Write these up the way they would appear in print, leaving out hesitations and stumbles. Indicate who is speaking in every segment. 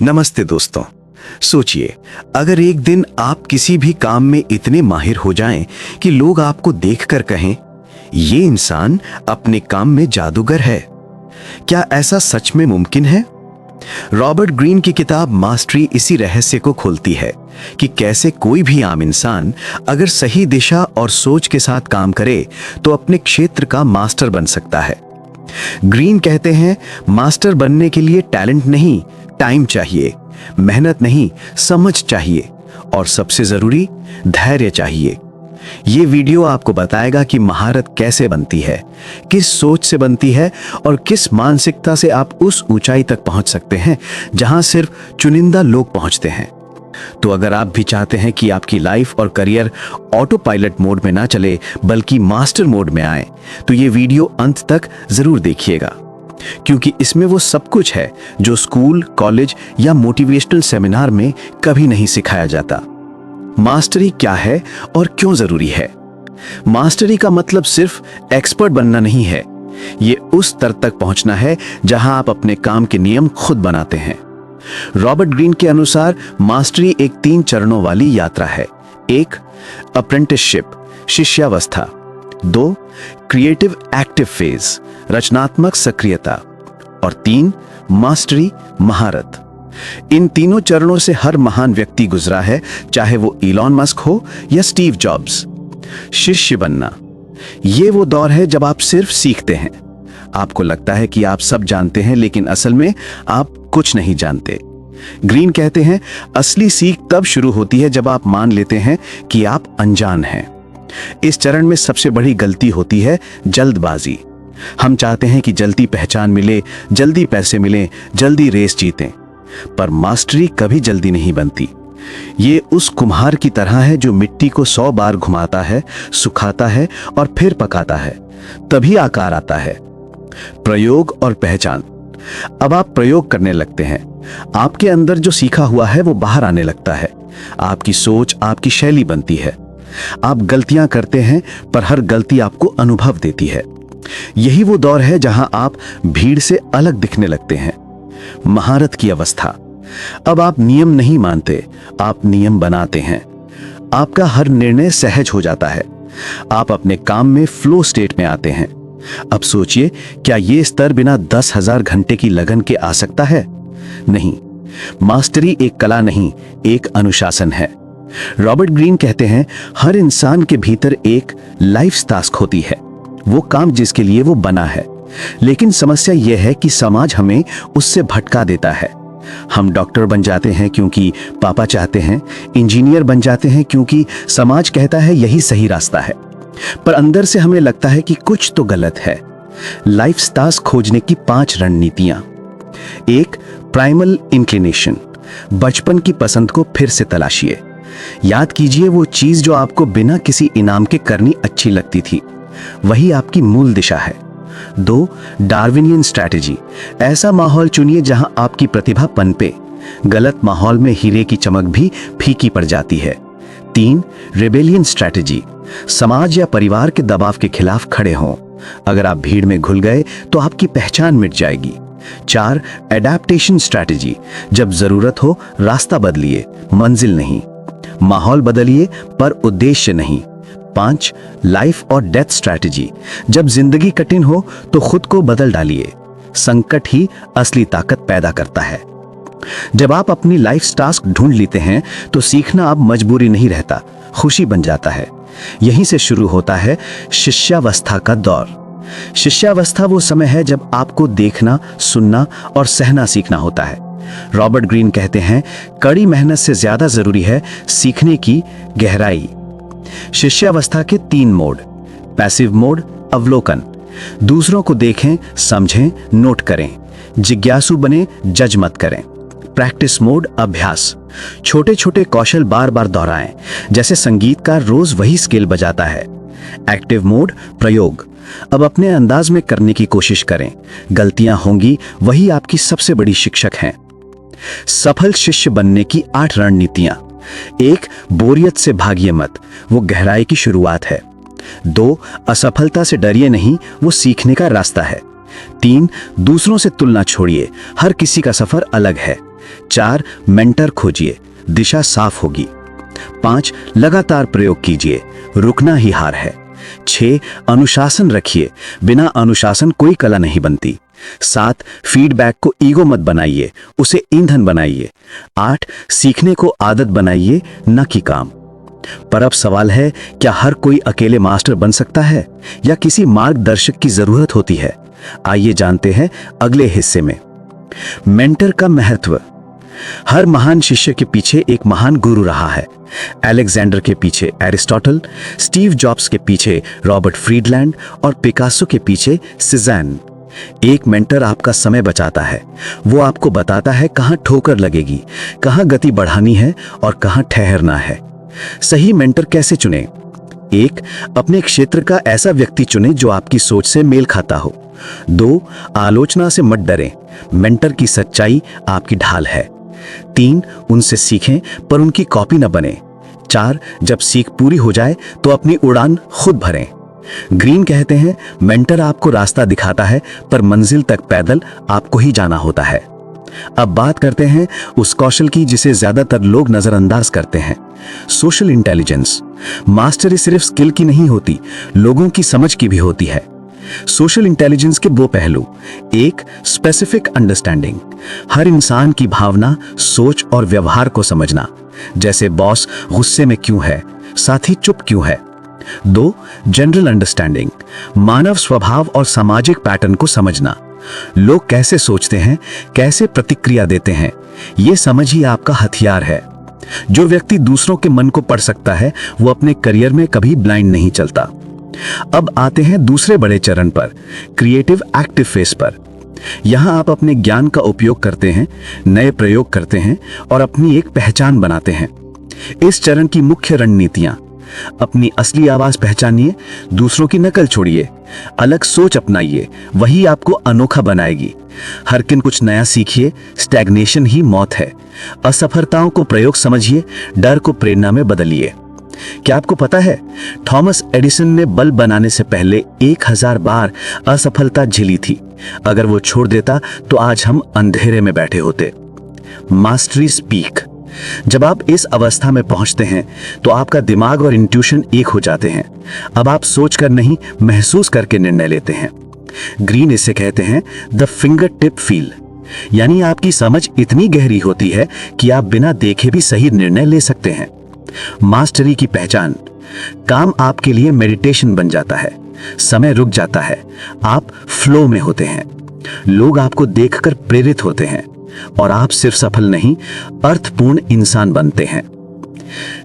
Speaker 1: नमस्ते दोस्तों। सोचिए, अगर एक दिन आप किसी भी काम में इतने माहिर हो जाएं कि लोग आपको देखकर कहें, ये इंसान अपने काम में जादूगर है। क्या ऐसा सच में मुमकिन है? रॉबर्ट ग्रीन की किताब मास्टरी इसी रहस्य को खोलती है कि कैसे कोई भी आम इंसान अगर सही दिशा और सोच के साथ काम करे तो अपने क्षेत्र का मास्टर बन सकता है। ग्रीन कहते हैं, मास्टर बनने के लिए टैलेंट नहीं, टाइम चाहिए, मेहनत नहीं, समझ चाहिए और सबसे जरूरी धैर्य चाहिए। ये वीडियो आपको बताएगा कि महारत कैसे बनती है, किस सोच से बनती है और किस मानसिकता से आप उस ऊंचाई तक पहुंच सकते हैं जहां सिर्फ चुनिंदा लोग पहुंचते हैं। तो अगर आप भी चाहते हैं कि आपकी लाइफ और करियर ऑटो पायलट मोड में ना चले बल्कि मास्टर मोड में आए, तो ये वीडियो अंत तक जरूर देखिएगा, क्योंकि इसमें वो सब कुछ है जो स्कूल, कॉलेज या मोटिवेशनल सेमिनार में कभी नहीं सिखाया जाता। मास्टरी क्या है और क्यों जरूरी है? मास्टरी का मतलब सिर्फ एक्सपर्ट बनना नहीं है, ये उस स्तर तक पहुंचना है जहां आप अपने काम के नियम खुद बनाते हैं। रॉबर्ट ग्रीन के अनुसार मास्टरी एक 3 चरणों वाली यात्रा है। 1, अप्रेंटिसशिप, शिष्यावस्था। 2, क्रिएटिव एक्टिव फेज, रचनात्मक सक्रियता। और 3, मास्टरी, महारत। इन तीनों चरणों से हर महान व्यक्ति गुजरा है, चाहे वो इलॉन मस्क हो या स्टीव जॉब्स। शिष्य बनना, ये वो दौर है जब आप सिर्फ सीखते हैं। आपको लगता है कि आप सब जानते हैं, लेकिन असल में आप कुछ नहीं जानते। ग्रीन कहते हैं, असली सीख तब शुरू होती है जब आप मान लेते हैं कि आप अनजान हैं। इस चरण में सबसे बड़ी गलती होती है जल्दबाजी। हम चाहते हैं कि जल्दी पहचान मिले, जल्दी पैसे मिले, जल्दी रेस जीतें। पर मास्टरी कभी जल्दी नहीं बनती। ये उस कुम्हार की तरह है जो मिट्टी को 100 बार घुमाता है, सुखाता है और फिर पकाता है, तभी आकार आता है। प्रयोग और पहचान। अब आप प्रयोग करने लगते हैं, आपके अंदर जो सीखा हुआ है वो बाहर आने लगता है। आपकी सोच आपकी शैली बनती है। आप गलतियां करते हैं, पर हर गलती आपको अनुभव देती है। यही वो दौर है जहां आप भीड़ से अलग दिखने लगते हैं। महारत की अवस्था। अब आप नियम नहीं मानते, आप नियम बनाते हैं। आपका हर निर्णय सहज हो जाता है। आप अपने काम में फ्लो स्टेट में आते हैं। अब सोचिए, क्या यह स्तर बिना 10,000 घंटे की लगन के आ सकता है? नहीं। मास्टरी एक कला नहीं, एक अनुशासन है। रॉबर्ट ग्रीन कहते हैं, हर इंसान के भीतर एक लाइफ टास्क होती है, वो काम जिसके लिए वो बना है। लेकिन समस्या यह है कि समाज हमें उससे भटका देता है। हम डॉक्टर बन जाते हैं क्योंकि पापा चाहते हैं, इंजीनियर बन जाते हैं क्योंकि समाज कहता है यही सही रास्ता है, पर अंदर से हमें लगता है कि कुछ तो गलत है। लाइफ टास्क खोजने की 5 रणनीतियां। 1, प्राइमल इंक्लिनेशन, बचपन की पसंद को फिर से तलाशिए। याद कीजिए वो चीज जो आपको बिना किसी इनाम के करनी अच्छी लगती थी, वही आपकी मूल दिशा है। 2, डार्विनियन स्ट्रैटेजी, ऐसा माहौल चुनिए जहां आपकी प्रतिभा पनपे। गलत माहौल में हीरे की चमक भी फीकी पड़ जाती है। 3, रेबेलियन स्ट्रैटेजी, समाज या परिवार के दबाव के खिलाफ खड़े हों। अगर आप भीड़ में घुल गए तो आपकी पहचान मिट जाएगी। 4, एडेप्टेशन स्ट्रैटेजी, जब जरूरत हो रास्ता बदलिए, मंजिल नहीं। माहौल बदलिए पर उद्देश्य नहीं। 5, लाइफ और डेथ स्ट्रैटेजी, जब जिंदगी कठिन हो तो खुद को बदल डालिए। संकट ही असली ताकत पैदा करता है। जब आप अपनी लाइफ टास्क ढूंढ लेते हैं तो सीखना अब मजबूरी नहीं रहता, खुशी बन जाता है। यहीं से शुरू होता है शिष्यावस्था का दौर। शिष्यावस्था वो समय है जब आपको देखना, सुनना और सहना सीखना होता है। रॉबर्ट ग्रीन कहते हैं, कड़ी मेहनत से ज्यादा जरूरी है सीखने की गहराई। शिष्यावस्था के 3 मोड। पैसिव मोड, अवलोकन, दूसरों को देखें, समझें, नोट करें। जिज्ञासु बने, जज मत करें। प्रैक्टिस मोड, अभ्यास, छोटे छोटे कौशल बार बार दोहराएं, जैसे संगीतकार रोज वही स्केल बजाता है। एक्टिव मोड, प्रयोग, अब अपने अंदाज में करने की कोशिश करें। गलतियां होंगी, वही आपकी सबसे बड़ी शिक्षक हैं। सफल शिष्य बनने की 8 रणनीतियां। 1, बोरियत से भागिए मत, वो गहराई की शुरुआत है। 2, असफलता से डरिए नहीं, वो सीखने का रास्ता है। 3, दूसरों से तुलना छोड़िए, हर किसी का सफर अलग है। 4 मेंटर खोजिए, दिशा साफ होगी। 5 लगातार प्रयोग कीजिए, रुकना ही हार है। 6 अनुशासन रखिए, बिना अनुशासन कोई कला नहीं बनती। 7 फीडबैक को ईगो मत बनाइए, उसे ईंधन बनाइए। 8 सीखने को आदत बनाइए, न कि काम। पर अब सवाल है, क्या हर कोई अकेले मास्टर बन सकता है या किसी मार्गदर्शक की जरूरत होती है? आइए जानते हैं अगले हिस्से में। मेंटर का महत्व। हर महान शिष्य के पीछे एक महान गुरु रहा है। अलेक्जेंडर के पीछे एरिस्टोटल, स्टीव जॉब्स के पीछे रॉबर्ट फ्रीडलैंड और पिकासो के पीछे सिज़ैन। एक मेंटर आपका समय बचाता है। वो आपको बताता है कहां ठोकर लगेगी, कहां गति बढ़ानी है और कहां ठहरना है। सही मेंटर कैसे चुने? 1 अपने क्षेत्र का ऐसा व्यक्ति चुने जो आपकी सोच से मेल खाता हो। 2 आलोचना से मत डरें, मेंटर की सच्चाई आपकी ढाल है। 3 उनसे सीखें पर उनकी कॉपी न बने। 4 जब सीख पूरी हो जाए तो अपनी उड़ान खुद भरें। ग्रीन कहते हैं, मेंटर आपको रास्ता दिखाता है पर मंजिल तक पैदल आपको ही जाना होता है। अब बात करते हैं उस कौशल की जिसे ज्यादातर लोग नजरअंदाज करते हैं, सोशल इंटेलिजेंस। मास्टरी सिर्फ स्किल की नहीं होती, लोगों की समझ की भी होती है। सोशल इंटेलिजेंस के 2 पहलू। 1 स्पेसिफिक अंडरस्टैंडिंग, हर इंसान की भावना, सोच और व्यवहार को समझना। जैसे बॉस गुस्से में क्यों है, साथी चुप क्यों है। 2 जनरल अंडरस्टैंडिंग, मानव स्वभाव और सामाजिक पैटर्न को समझना। लोग कैसे सोचते हैं, कैसे प्रतिक्रिया देते हैं, यह समझ ही आपका हथियार है। जो व्यक्ति दूसरों के मन को पढ़ सकता है वो अपने करियर में कभी ब्लाइंड नहीं चलता। अब आते हैं दूसरे बड़े चरण पर, क्रिएटिव एक्टिव फेस पर। यहां आप अपने ज्ञान का उपयोग करते हैं, नए प्रयोग करते हैं और अपनी एक पहचान बनाते हैं। इस चरण की मुख्य रणनीतियां: अपनी असली आवाज पहचानिए, दूसरों की नकल छोड़िए, अलग सोच अपनाइए, वही आपको अनोखा बनाएगी। हर दिन कुछ नया सीखिए, स्टैग्नेशन ही मौत है। असफलताओं को प्रयोग समझिए, डर को प्रेरणा में बदलिए। क्या आपको पता है, थॉमस एडिसन ने बल्ब बनाने से पहले 1000 बार असफलता झेली थी। अगर वो छोड़ देता तो आज हम अंधेरे में बैठे होते। Mastery speak. जब आप इस अवस्था में पहुंचते हैं तो आपका दिमाग और इंट्यूशन एक हो जाते हैं। अब आप सोचकर नहीं, महसूस करके निर्णय लेते हैं। ग्रीन इसे कहते हैं द फिंगर टिप फील, यानी आपकी समझ इतनी गहरी होती है कि आप बिना देखे भी सही निर्णय ले सकते हैं। मास्टरी की पहचान। काम आपके लिए मेडिटेशन बन जाता है, समय रुक जाता है, आप फ्लो में होते हैं, लोग आपको देखकर प्रेरित होते हैं और आप सिर्फ सफल नहीं, अर्थपूर्ण इंसान बनते हैं।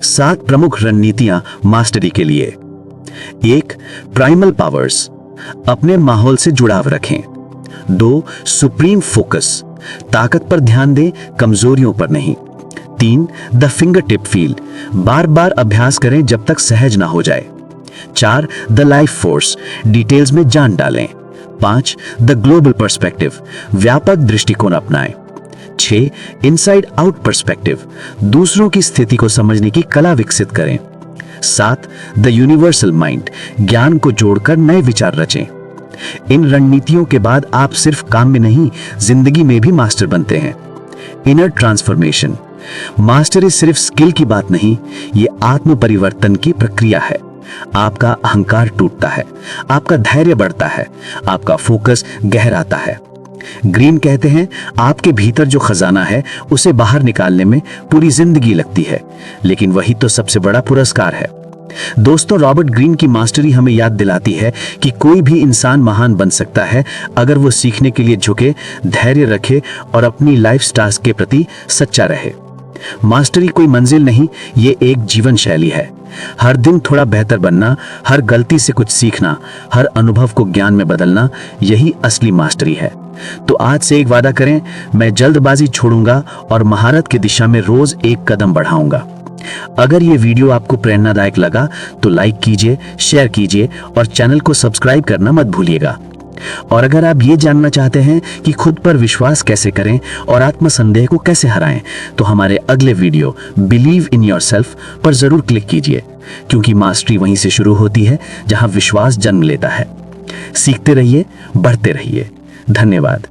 Speaker 1: 7 प्रमुख रणनीतियां मास्टरी के लिए। 1 प्राइमल पावर्स, अपने माहौल से जुड़ाव रखें। 2 सुप्रीम फोकस, ताकत पर ध्यान दें, कमजोरियों पर नहीं। 3 द फिंगर टिप फील, बार बार अभ्यास करें जब तक सहज ना हो जाए। 4 द लाइफ फोर्स, डिटेल्स में जान डालें। 5 द ग्लोबल पर्सपेक्टिव, व्यापक दृष्टिकोण अपनाएं। 6 इनसाइड आउट पर्सपेक्टिव, दूसरों की स्थिति को समझने की कला विकसित करें। 7 द यूनिवर्सल माइंड, ज्ञान को जोड़कर नए विचार रचें। इन रणनीतियों के बाद आप सिर्फ काम में नहीं, जिंदगी में भी मास्टर बनते हैं। Inner transformation. मास्टरी सिर्फ स्किल की बात नहीं, ये आत्म परिवर्तन की प्रक्रिया है। आपका अहंकार टूटता है, आपका धैर्य बढ़ता है, आपका फोकस गहराता है। ग्रीन कहते हैं, आपके भीतर जो खजाना है उसे बाहर निकालने में पूरी जिंदगी लगती है, लेकिन वही तो सबसे बड़ा पुरस्कार है। दोस्तों, रॉबर्ट ग्रीन की मास्टरी हमें याद दिलाती है कि कोई भी इंसान महान बन सकता है अगर वो सीखने के लिए झुके, धैर्य रखे और अपनी लाइफ स्टाइल के प्रति सच्चा रहे। मास्टरी कोई मंजिल नहीं, ये एक जीवन शैली है। हर दिन थोड़ा बेहतर बनना, हर गलती से कुछ सीखना, हर अनुभव को ज्ञान में बदलना, यही असली मास्टरी है। तो आज से एक वादा करें, मैं जल्दबाजी छोड़ूंगा और महारत की दिशा में रोज एक कदम बढ़ाऊंगा। अगर ये वीडियो आपको प्रेरणादायक लगा तो लाइक कीजिए, शेयर कीजिए और चैनल को सब्सक्राइब करना मत भूलिएगा। और अगर आप ये जानना चाहते हैं कि खुद पर विश्वास कैसे करें और आत्मसंदेह को कैसे हराएं, तो हमारे अगले वीडियो बिलीव इन योरसेल्फ पर जरूर क्लिक कीजिए, क्योंकि मास्टरी वहीं से शुरू होती है जहां विश्वास जन्म लेता है। सीखते रहिए, बढ़ते रहिए। धन्यवाद।